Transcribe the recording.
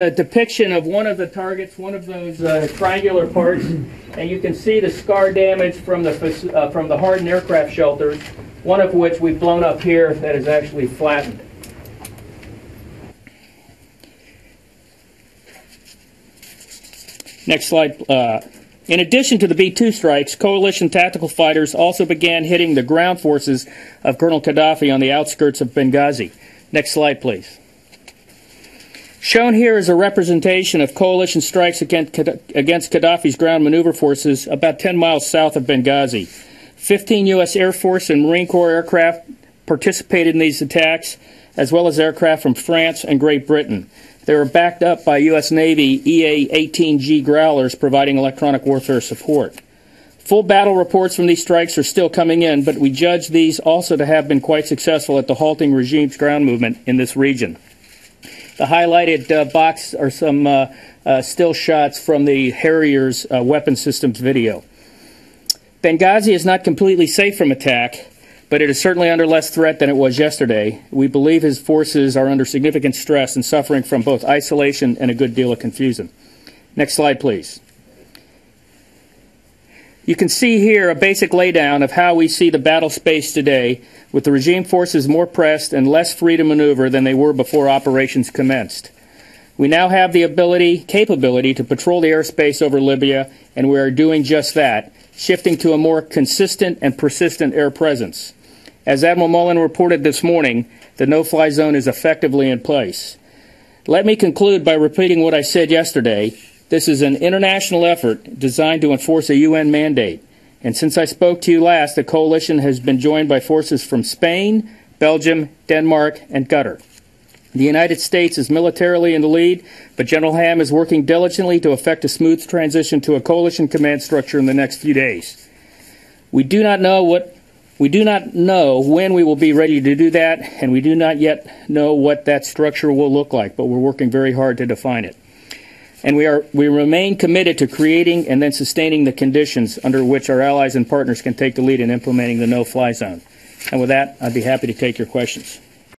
A depiction of one of the targets, one of those triangular parts, and you can see the scar damage from the hardened aircraft shelters, one of which we've blown up here that is actually flattened. Next slide. In addition to the B-2 strikes, coalition tactical fighters also began hitting the ground forces of Colonel Gaddafi on the outskirts of Benghazi. Next slide, please. Shown here is a representation of coalition strikes against Gaddafi's ground maneuver forces about 10 miles south of Benghazi. 15 U.S. Air Force and Marine Corps aircraft participated in these attacks, as well as aircraft from France and Great Britain. They were backed up by U.S. Navy EA-18G Growlers providing electronic warfare support. Full battle reports from these strikes are still coming in, but we judge these also to have been quite successful at the halting regime's ground movement in this region. The highlighted box are some still shots from the Harrier's weapon systems video. Benghazi is not completely safe from attack, but it is certainly under less threat than it was yesterday. We believe his forces are under significant stress and suffering from both isolation and a good deal of confusion. Next slide, please. You can see here a basic laydown of how we see the battle space today, with the regime forces more pressed and less free to maneuver than they were before operations commenced. We now have the capability to patrol the airspace over Libya, and we are doing just that, shifting to a more consistent and persistent air presence. As Admiral Mullen reported this morning, the no-fly zone is effectively in place. Let me conclude by repeating what I said yesterday. This is an international effort designed to enforce a UN mandate. And since I spoke to you last, the coalition has been joined by forces from Spain, Belgium, Denmark, and Qatar. The United States is militarily in the lead, but General Ham is working diligently to effect a smooth transition to a coalition command structure in the next few days. We do not know when we will be ready to do that, and we do not yet know what that structure will look like, but we're working very hard to define it. And we remain committed to creating and then sustaining the conditions under which our allies and partners can take the lead in implementing the no-fly zone. And with that, I'd be happy to take your questions.